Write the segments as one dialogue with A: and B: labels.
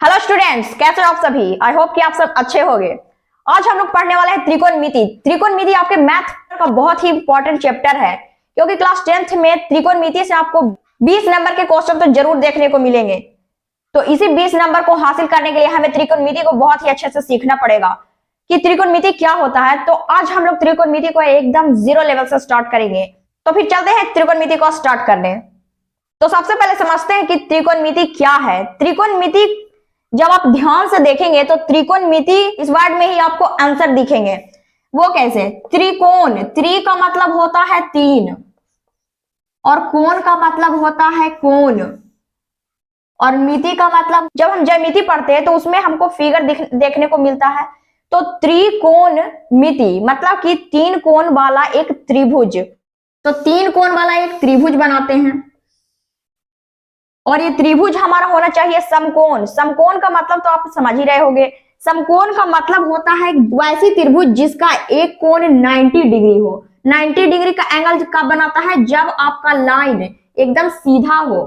A: Hello students, कैसे हो आप सभी। आई होप कि आप सब अच्छे होंगे। आज हम लोग पढ़ने वाले हैं त्रिकोणमिति। त्रिकोणमिति आपके मैथ का बहुत ही इंपॉर्टेंट चैप्टर है, क्योंकि क्लास 10th में त्रिकोणमिति से आपको 20 नंबर के क्वेश्चन तो जरूर देखने को मिलेंगे। तो इसी 20 नंबर को हासिल करने के लिए हमें त्रिकोणमिति को बहुत ही अच्छे से सीखना पड़ेगा कि त्रिकोणमिति क्या होता है। तो आज हम लोग त्रिकोणमिति को एकदम 0 लेवल से स्टार्ट करेंगे। तो फिर चलते हैं त्रिकोणमिति को स्टार्ट करने। तो सबसे पहले समझते हैं कि त्रिकोणमिति क्या है। त्रिकोणमिति जब आप ध्यान से देखेंगे तो त्रिकोणमिति इस वर्ड में ही आपको आंसर दिखेंगे। वो कैसे? त्रिकोण, त्रि का मतलब होता है 3 और कोण का मतलब होता है कोण, और मिति का मतलब, जब हम ज्यामिति पढ़ते हैं तो उसमें हमको फिगर देखने को मिलता है। तो त्रिकोण मिति मतलब कि 3 कोण वाला एक त्रिभुज। तो 3 कोण वाला एक त्रिभुज बनाते हैं, और ये त्रिभुज हमारा होना चाहिए समकोण। समकोण का मतलब तो आप समझ ही रहे होंगे। समकोण का मतलब होता है वैसी त्रिभुज जिसका एक कोण 90 डिग्री हो। 90 डिग्री का एंगल कब बनाता है? जब आपका लाइन एकदम सीधा हो।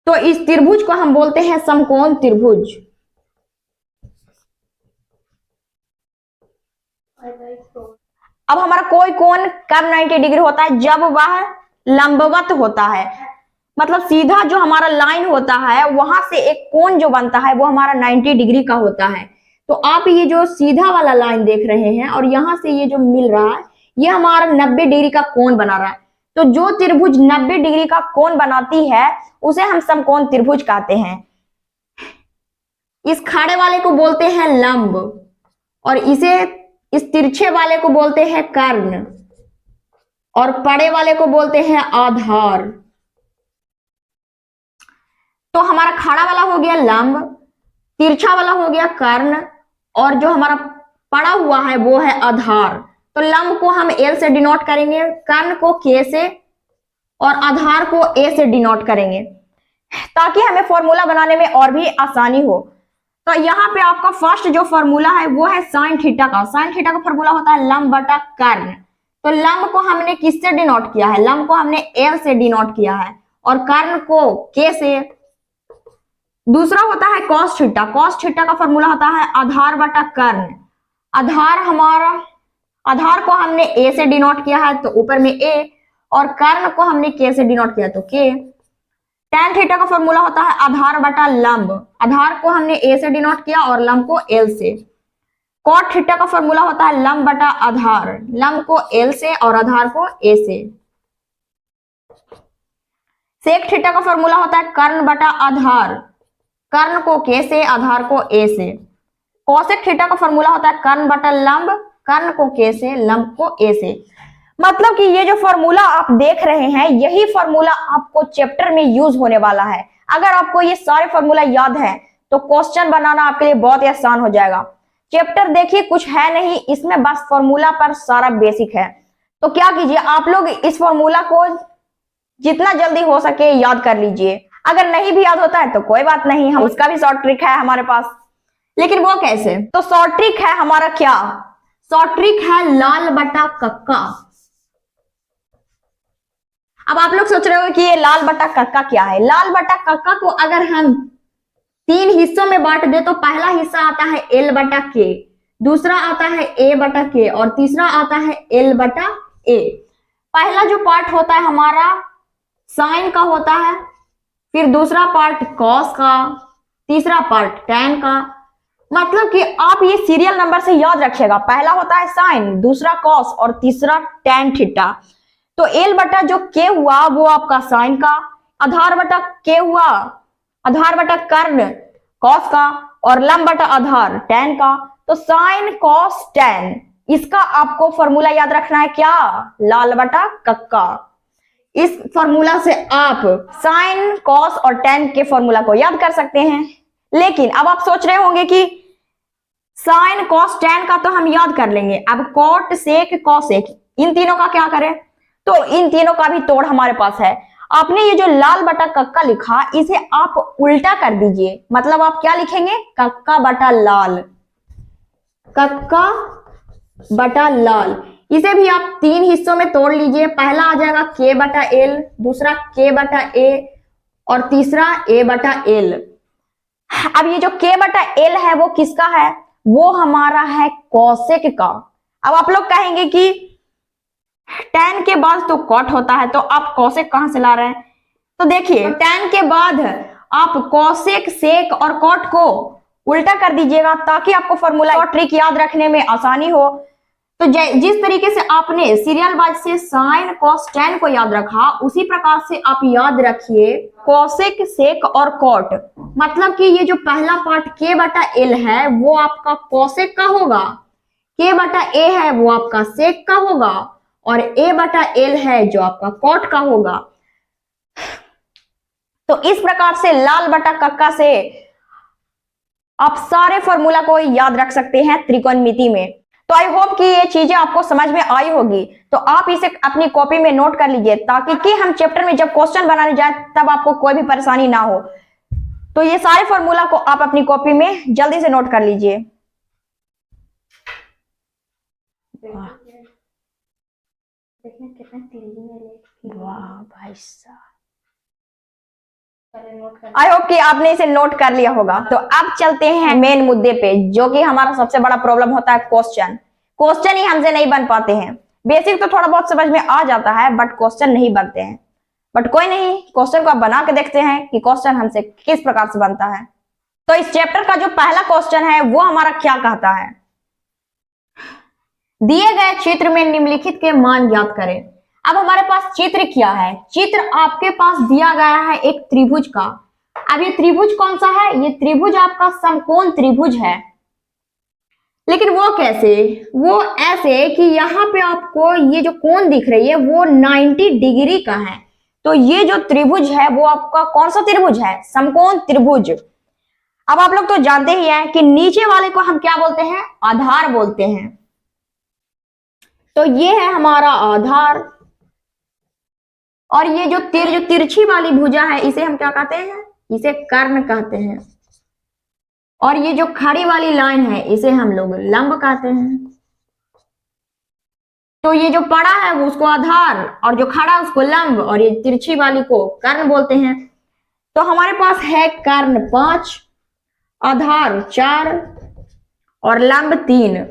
A: तो इस त्रिभुज को हम बोलते हैं समकोण त्रिभुज। अब हमारा कोई कोण कब 90 डिग्री होता है? जब वह लंबवत होता है, मतलब सीधा जो हमारा लाइन होता है वहां से एक कोण जो बनता है वो हमारा 90 डिग्री का होता है। तो आप ये जो सीधा वाला लाइन देख रहे हैं और यहां से ये जो मिल रहा है ये हमारा 90 डिग्री का कोण बना रहा है। तो जो त्रिभुज 90 डिग्री का कोण बनाती है उसे हम समकोण त्रिभुज कहते हैं। इस खाड़े वाले को बोलते हैं लंब, और इस तिरछे वाले को बोलते हैं कर्ण, और पड़े वाले को बोलते हैं आधार। तो हमारा खाड़ा वाला हो गया लंब, तिरछा वाला हो गया कर्ण, और जो हमारा पड़ा हुआ है वो है आधार। तो लंब को हम L से डिनोट करेंगे, कर्ण को K से, और आधार को A से डिनोट करेंगे, ताकि हमें फॉर्मूला बनाने में और भी आसानी हो। तो यहाँ पे आपका फर्स्ट जो फॉर्मूला है वो है साइन थीटा का। साइन थीटा का फॉर्मूला होता है लंब बटा कर्ण। तो लंब को हमने किससे डिनोट किया है? लंब को हमने L से डिनोट किया है, और कर्ण को K से। दूसरा होता है कॉस थीटा। कॉस थीटा का फॉर्मूला होता है आधार बटा कर्ण। आधार को हमने A से डिनोट किया है तो ऊपर में A, और कर्ण को हमने K से डिनोट किया तो K। tan थीटा का फॉर्मूला होता है आधार बटा लंब। आधार को हमने A से डिनोट किया और लंब को L से। कॉट थीटा का फॉर्मूला होता है लंब बटा आधार। लंब को L से और आधार को A से। सेक थीटा का फॉर्मूला होता है कर्ण बटा आधार। कर्ण को K से, आधार को A से। कोसेक थीटा का फॉर्मूला होता है कर्ण बटा लंब। कर्ण को K से, लंब को A से। मतलब कि ये जो फॉर्मूला आप देख रहे हैं यही फॉर्मूला आपको चैप्टर में यूज होने वाला है। अगर आपको ये सारे फॉर्मूला याद है तो क्वेश्चन बनाना आपके लिए बहुत ही आसान हो जाएगा। चैप्टर देखिए कुछ है नहीं, इसमें बस फॉर्मूला पर सारा बेसिक है। तो क्या कीजिए, आप लोग इस फॉर्मूला को जितना जल्दी हो सके याद कर लीजिए। अगर नहीं भी याद होता है तो कोई बात नहीं, हम उसका भी शॉर्ट ट्रिक है हमारे पास। लेकिन वो कैसे? तो शॉर्ट ट्रिक है हमारा क्या? शॉर्ट ट्रिक है लाल बटा कक्का। अब आप लोग सोच रहे हो कि ये लाल बटा कक्का क्या है। लाल बटा कक्का को अगर हम 3 हिस्सों में बांट दे तो पहला हिस्सा आता है L बटा K, दूसरा आता है A बटा K, और तीसरा आता है L बटा A। पहला जो पार्ट होता है हमारा साइन का होता है, फिर दूसरा पार्ट कॉस का, तीसरा पार्ट टैन का। मतलब कि आप ये सीरियल नंबर से याद रखिएगा। पहला होता है साइन, दूसरा कॉस और तीसरा टैन थीटा। तो L बटा जो K हुआ वो आपका साइन का, आधार बटा K हुआ आधार बटा कर्ण कॉस का, और लंब बटा आधार टैन का। तो साइन कॉस टैन, इसका आपको फॉर्मूला याद रखना है क्या? लाल बटा कक्का। इस फॉर्मूला से आप साइन कॉस और टैन के फॉर्मूला को याद कर सकते हैं। लेकिन अब आप सोच रहे होंगे कि साइन कॉस टैन का तो हम याद कर लेंगे, अब कॉट सेक कॉसेक इन तीनों का क्या करें? तो इन तीनों का भी तोड़ हमारे पास है। आपने ये जो लाल बटा कक्का लिखा इसे आप उल्टा कर दीजिए। मतलब आप क्या लिखेंगे? कक्का बटा लाल। कक्का बटा लाल। इसे भी आप 3 हिस्सों में तोड़ लीजिए। पहला आ जाएगा K बटा L, दूसरा K बटा A, और तीसरा A बटा L। अब ये जो k बटा l है वो किसका है, वो हमारा है कोसेक का। अब आप लोग कहेंगे कि tan के बाद तो cot होता है, तो आप कोसेक कहां से ला रहे हैं? तो देखिए tan के बाद आप कोसेक, सेक और कॉट को उल्टा कर दीजिएगा ताकि आपको फॉर्मूला और ट्रिक याद रखने में आसानी हो। तो जिस तरीके से आपने सीरियल वाइज से साइन कॉस टैन को याद रखा, उसी प्रकार से आप याद रखिए कोसेक, सेक और कॉट। मतलब कि ये जो पहला पार्ट k बटा l है वो आपका कोसेक का होगा, k बटा a है वो आपका सेक का होगा, और a बटा l है जो आपका कॉट का होगा। तो इस प्रकार से लाल बटा कक्का से आप सारे फॉर्मूला को याद रख सकते हैं त्रिकोणमिति में। तो आई होप कि ये चीजें आपको समझ में आई होगी। तो आप इसे अपनी कॉपी में नोट कर लीजिए ताकि कि हम चैप्टर में जब क्वेश्चन बनाने जाए तब आपको कोई भी परेशानी ना हो। तो ये सारे फॉर्मूला को आप अपनी कॉपी में जल्दी से नोट कर लीजिए। वाह भाई साहब, आई होप कि आपने इसे नोट कर लिया होगा। तो अब चलते हैं मेन मुद्दे पे, जो कि हमारा सबसे बड़ा प्रॉब्लम होता है क्वेश्चन ही हमसे नहीं बन पाते हैं। बेसिक तो थोड़ा बहुत समझ में आ जाता है बट क्वेश्चन नहीं बनते हैं। बट कोई नहीं, क्वेश्चन को आप बना के देखते हैं कि क्वेश्चन हमसे किस प्रकार से बनता है। तो इस चैप्टर का जो पहला क्वेश्चन है वो हमारा क्या कहता है, दिए गए चित्र में निम्नलिखित के मान ज्ञात करें। अब हमारे पास चित्र क्या है, चित्र आपके पास दिया गया है एक त्रिभुज का। अब ये त्रिभुज कौन सा है, ये त्रिभुज आपका समकोण त्रिभुज है। लेकिन वो कैसे, वो ऐसे कि यहाँ पे आपको ये जो कोण दिख रही है वो 90 डिग्री का है। तो ये जो त्रिभुज है वो आपका कौन सा त्रिभुज है, समकोण त्रिभुज। अब आप लोग तो जानते ही हैं कि नीचे वाले को हम क्या बोलते हैं, आधार बोलते हैं। तो ये है हमारा आधार, और ये जो तिरछी वाली भुजा है इसे हम क्या कहते हैं, इसे कर्ण कहते हैं। और ये जो खड़ी वाली लाइन है इसे हम लोग लंब कहते हैं। तो ये जो पड़ा है वो उसको आधार, और जो खड़ा उसको लंब, और ये तिरछी वाली को कर्ण बोलते हैं। तो हमारे पास है कर्ण 5, आधार 4 और लंब 3।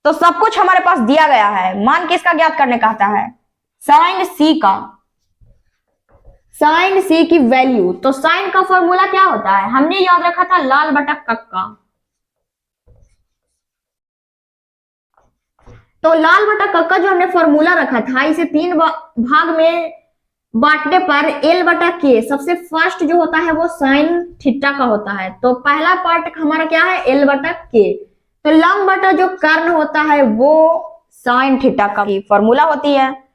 A: तो सब कुछ हमारे पास दिया गया है। मान किसका ज्ञात करने कहता है, साइन सी का, साइन सी की वैल्यू। तो साइन का फॉर्मूला क्या होता है, हमने याद रखा था लाल बटा कक्का। तो लाल बटा कक्का जो हमने फॉर्मूला रखा था, इसे 3 भाग में बांटने पर एल बटा के सबसे फर्स्ट जो होता है वो साइन थीटा का होता है। तो पहला पार्ट हमारा क्या है, एल बटा के। तो लंब बटा जो कर्ण होता है वो साइन थीटा का फॉर्मूला होती है।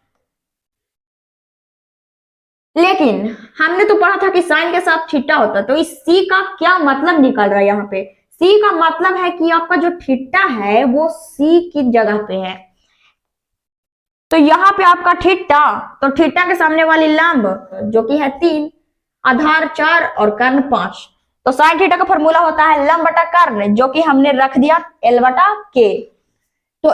A: लेकिन हमने तो पढ़ा था कि साइन के साथ थीटा होता है। तो इस सी का क्या मतलब निकल रहा है, यहाँ पे सी का मतलब है कि आपका जो थीटा है वो सी की जगह पे है। तो यहाँ पे आपका थीटा, तो थीटा के सामने वाली लंब जो कि है 3, आधार 4 और कर्ण 5। तो साइन थीटा का फॉर्मूला होता है लंब बटा कर्ण, जो कि हमने रख दिया एल बटा के। तो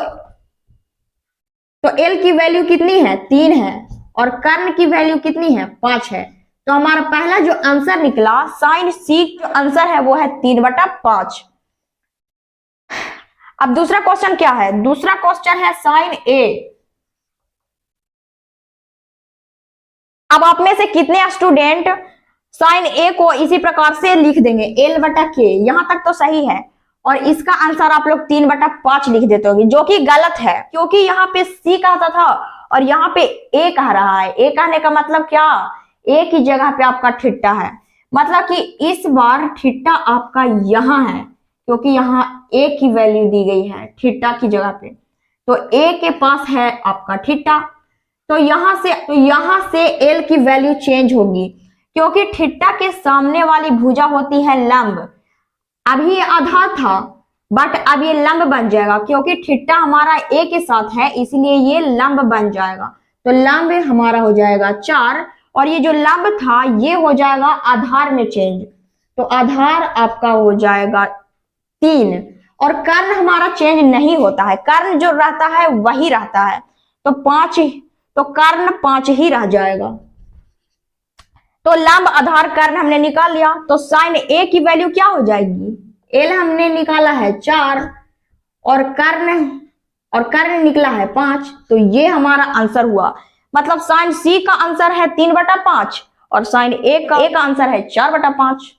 A: एल की वैल्यू कितनी है, 3 है, और कर्ण की वैल्यू कितनी है, 5 है। तो हमारा पहला जो आंसर निकला साइन सी जो आंसर है वो है 3 बटा 5। अब दूसरा क्वेश्चन क्या है, दूसरा क्वेश्चन है साइन ए। अब आप में से कितने स्टूडेंट साइन ए को इसी प्रकार से लिख देंगे एल बटा के, यहां तक तो सही है। और इसका आंसर आप लोग 3 बटा 5 लिख देते होंगे, जो कि गलत है, क्योंकि यहाँ पे सी कहता था और यहाँ पे ए कह रहा है। ए कहने का मतलब क्या, ए की जगह पे आपका थीटा है। मतलब कि इस बार थीटा आपका यहाँ है, क्योंकि यहाँ ए की वैल्यू दी गई है थीटा की जगह पे। तो ए के पास है आपका थीटा। तो यहाँ से एल की वैल्यू चेंज होगी, क्योंकि थीटा के सामने वाली भुजा होती है लंब। अभी ये आधार था बट अब ये लंब बन जाएगा, क्योंकि थीटा हमारा ए के साथ है इसलिए ये लंब बन जाएगा। तो लंब हमारा हो जाएगा 4, और ये जो लंब था ये हो जाएगा आधार में चेंज। तो आधार आपका हो जाएगा 3, और कर्ण हमारा चेंज नहीं होता है, कर्ण जो रहता है वही रहता है। तो 5, तो कर्ण 5 ही रह जाएगा। तो लंब आधार कर्ण हमने निकाल लिया, तो साइन ए की वैल्यू क्या हो जाएगी, एल हमने निकाला है 4 और कर्ण निकला है 5, तो ये हमारा आंसर हुआ। मतलब साइन सी का आंसर है 3/5 और साइन ए का आंसर है 4/5।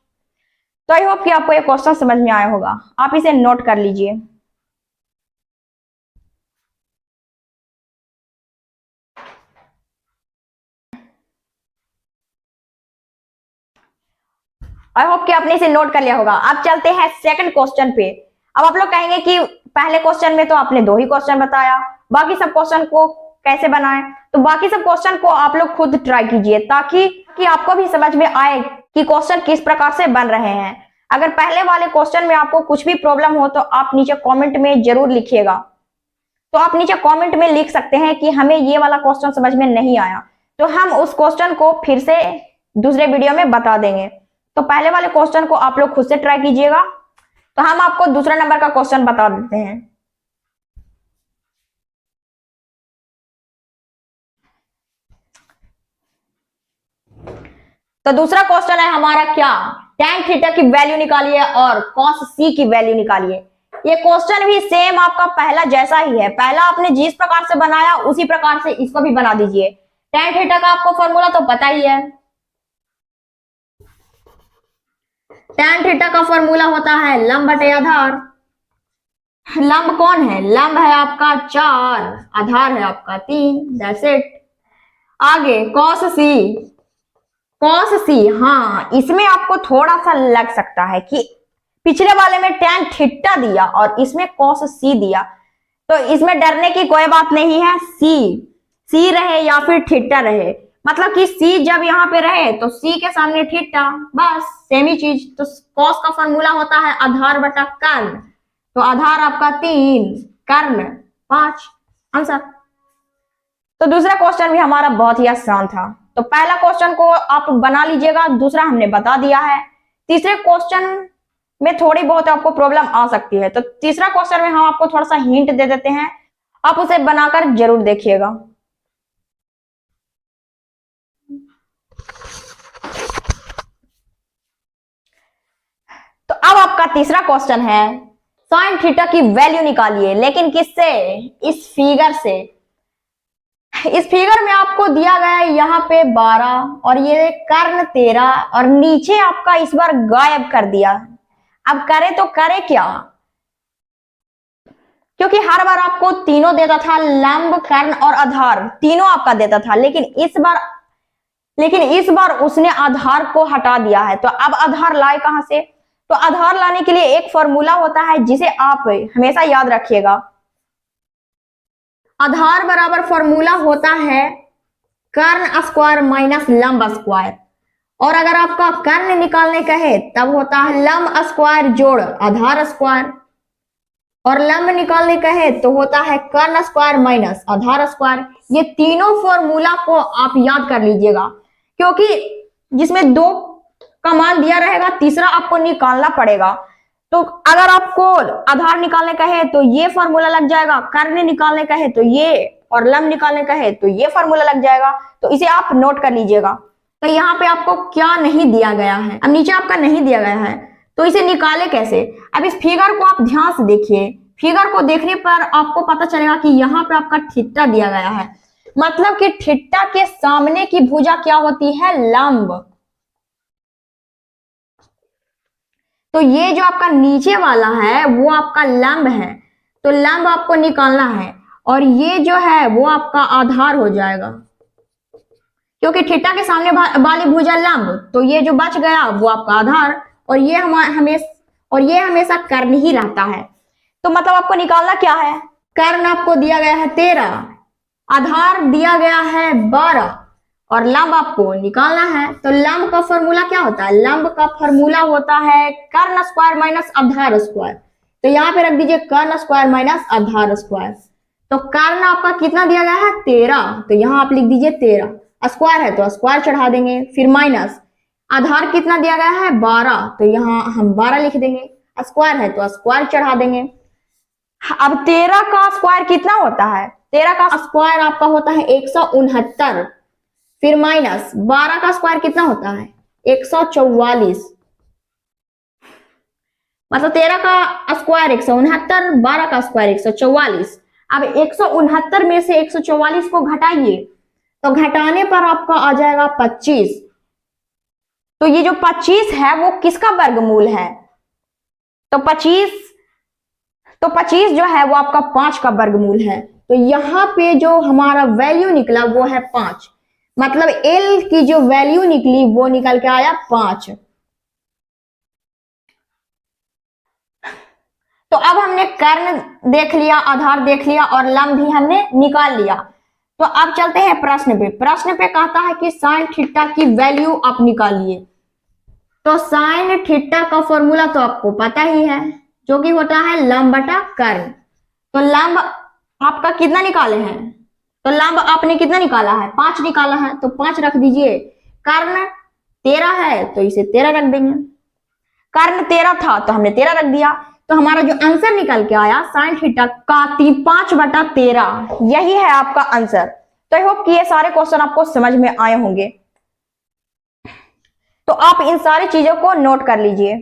A: तो आई होप कि आपको ये क्वेश्चन समझ में आया होगा, आप इसे नोट कर लीजिए। आई होप कि आपने इसे नोट कर लिया होगा। अब चलते हैं सेकंड क्वेश्चन पे। अब आप लोग कहेंगे कि पहले क्वेश्चन में तो आपने 2 ही क्वेश्चन बताया, बाकी सब क्वेश्चन को कैसे बनाएं। तो बाकी सब क्वेश्चन को आप लोग खुद ट्राई कीजिए ताकि आपको भी समझ में आए कि क्वेश्चन किस प्रकार से बन रहे हैं। अगर पहले वाले क्वेश्चन में आपको कुछ भी प्रॉब्लम हो तो आप नीचे कॉमेंट में जरूर लिखिएगा। तो आप नीचे कॉमेंट में लिख सकते हैं कि हमें ये वाला क्वेश्चन समझ में नहीं आया, तो हम उस क्वेश्चन को फिर से दूसरे वीडियो में बता देंगे। तो पहले वाले क्वेश्चन को आप लोग खुद से ट्राई कीजिएगा। तो हम आपको दूसरा नंबर का क्वेश्चन बता देते हैं। तो दूसरा क्वेश्चन है हमारा क्या, tan थीटा की वैल्यू निकालिए और cos c की वैल्यू निकालिए। ये क्वेश्चन भी सेम आपका पहला जैसा ही है, पहला आपने जिस प्रकार से बनाया उसी प्रकार से इसको भी बना दीजिए। tan थीटा का आपको फॉर्मूला तो पता ही है, tan थीटा का फॉर्मूला होता है लंब बटे आधार। लंब कौन है, लंब है आपका 4, आधार है आपका 3, दैट्स इट। आगे cos c, हाँ इसमें आपको थोड़ा सा लग सकता है कि पिछले वाले में tan थीटा दिया और इसमें cos c दिया, तो इसमें डरने की कोई बात नहीं है। c रहे या फिर थीटा रहे, मतलब कि c जब यहाँ पे रहे तो c के सामने थीटा, बस सेम ही चीज। तो cos का फॉर्मूला होता है आधार बटा कर्ण, तो आधार आपका 3, कर्ण 5, आंसर। तो दूसरा क्वेश्चन भी हमारा बहुत ही आसान था। तो पहला क्वेश्चन को आप बना लीजिएगा, दूसरा हमने बता दिया है। तीसरे क्वेश्चन में थोड़ी बहुत आपको प्रॉब्लम आ सकती है, तो तीसरा क्वेश्चन में हम आपको थोड़ा सा हिंट दे देते हैं, आप उसे बनाकर जरूर देखिएगा। तो अब आपका तीसरा क्वेश्चन है साइन थीटा की वैल्यू निकालिए, लेकिन किससे, इस फिगर से। इस फिगर में आपको दिया गया है यहाँ पे 12 और ये कर्ण 13 और नीचे आपका इस बार गायब कर दिया। अब करे तो करे क्या, क्योंकि हर बार आपको तीनों देता था, लंब कर्ण और आधार तीनों आपका देता था, लेकिन इस बार उसने आधार को हटा दिया है। तो अब आधार लाए कहां से, तो आधार लाने के लिए एक फॉर्मूला होता है जिसे आप हमेशा याद रखिएगा। आधार बराबर फॉर्मूला होता है कर्ण स्क्वायर माइनस लंब स्क्वायर, और अगर आपका कर्ण निकालने कहे तब होता है लंब स्क्वायर जोड़ आधार स्क्वायर, और लंब निकालने कहे तो होता है कर्ण स्क्वायर माइनस आधार स्क्वायर। ये तीनों फॉर्मूला को आप याद कर लीजिएगा, क्योंकि जिसमें 2 का मान दिया रहेगा, तीसरा आपको निकालना पड़ेगा। तो अगर आपको आधार निकालने कहे तो ये फॉर्मूला लग जाएगा, कर्ण निकालने कहे तो ये, और लंब निकालने कहे तो ये फॉर्मूला लग जाएगा। तो इसे आप नोट कर लीजिएगा। तो यहाँ पे आपको क्या नहीं दिया गया है, अब नीचे आपका नहीं दिया गया है, तो इसे निकाले कैसे। अब इस फिगर को आप ध्यान से देखिए, फिगर को देखने पर आपको पता चलेगा कि यहाँ पे आपका थीटा दिया गया है, मतलब कि थीटा के सामने की भुजा क्या होती है, लंब। तो ये जो आपका नीचे वाला है वो आपका लंब है, तो लंब आपको निकालना है, और ये जो है वो आपका आधार हो जाएगा, क्योंकि थीटा के सामने वाली भुजा लंब, तो ये जो बच गया वो आपका आधार, और ये हमेशा कर्ण ही रहता है। तो मतलब आपको निकालना क्या है, कर्ण आपको दिया गया है 13, आधार दिया गया है 12 और लंब आपको निकालना है। तो लंब का फॉर्मूला क्या होता है, लंब का फॉर्मूला होता है कर्ण स्क्वायर माइनस आधार स्क्वायर। तो यहाँ पे रख दीजिए कर्ण स्क्वायर माइनस आधार स्क्वायर। तो कर्ण आपका कितना दिया गया है 13, तो यहाँ आप लिख दीजिए 13, स्क्वायर है तो स्क्वायर चढ़ा देंगे, फिर माइनस आधार कितना दिया गया है 12, तो यहाँ हम 12 लिख देंगे, स्क्वायर है तो स्क्वायर चढ़ा देंगे। अब 13 का स्क्वायर कितना होता है, 13 का स्क्वायर आपका होता है 169, फिर माइनस 12 का स्क्वायर कितना होता है 144, मतलब 13 का स्क्वायर 169, 12 का स्क्वायर 144। अब 169 में से 144 को घटाइए तो घटाने पर आपका आ जाएगा 25। तो ये जो 25 है वो किसका वर्गमूल है, तो 25 जो है वो आपका 5 का वर्गमूल है। तो यहाँ पे जो हमारा वैल्यू निकला वो है 5, मतलब एल की जो वैल्यू निकली वो निकल के आया 5। तो अब हमने कर्ण देख लिया, आधार देख लिया और लंब भी हमने निकाल लिया। तो अब चलते हैं प्रश्न पे। प्रश्न पे कहता है कि साइन थीटा की वैल्यू आप निकालिए। तो साइन थीटा का फॉर्मूला तो आपको पता ही है, जो कि होता है लंब बटा कर्ण। तो लंब आपका कितना निकाले हैं, तो लंब आपने कितना निकाला है 5 निकाला है, तो 5 रख दीजिए। कर्ण 13 है तो इसे 13 रख देंगे, कर्ण 13 था तो हमने 13 रख दिया। तो हमारा जो आंसर निकल के आया साइन थीटा का 5/13, यही है आपका आंसर। तो आई होप कि ये सारे क्वेश्चन आपको समझ में आए होंगे। तो आप इन सारी चीजों को नोट कर लीजिए।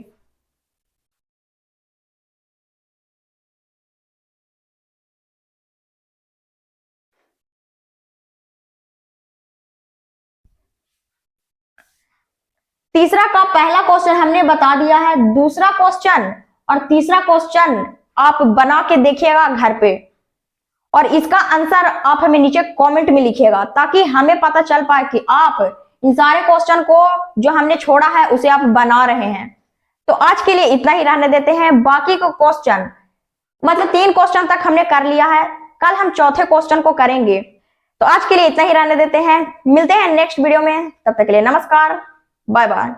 A: तीसरा का पहला क्वेश्चन हमने बता दिया है, दूसरा क्वेश्चन और तीसरा क्वेश्चन आप बना के देखिएगा घर पे, और इसका आंसर आप हमें नीचे कमेंट में लिखिएगा ताकि हमें पता चल पाए कि आप इन सारे क्वेश्चन को जो हमने छोड़ा है उसे आप बना रहे हैं। तो आज के लिए इतना ही रहने देते हैं, बाकी का क्वेश्चन मतलब 3 क्वेश्चन तक हमने कर लिया है, कल हम चौथे क्वेश्चन को करेंगे। तो आज के लिए इतना ही रहने देते हैं, मिलते हैं नेक्स्ट वीडियो में, तब तक के लिए नमस्कार, बाय बाय।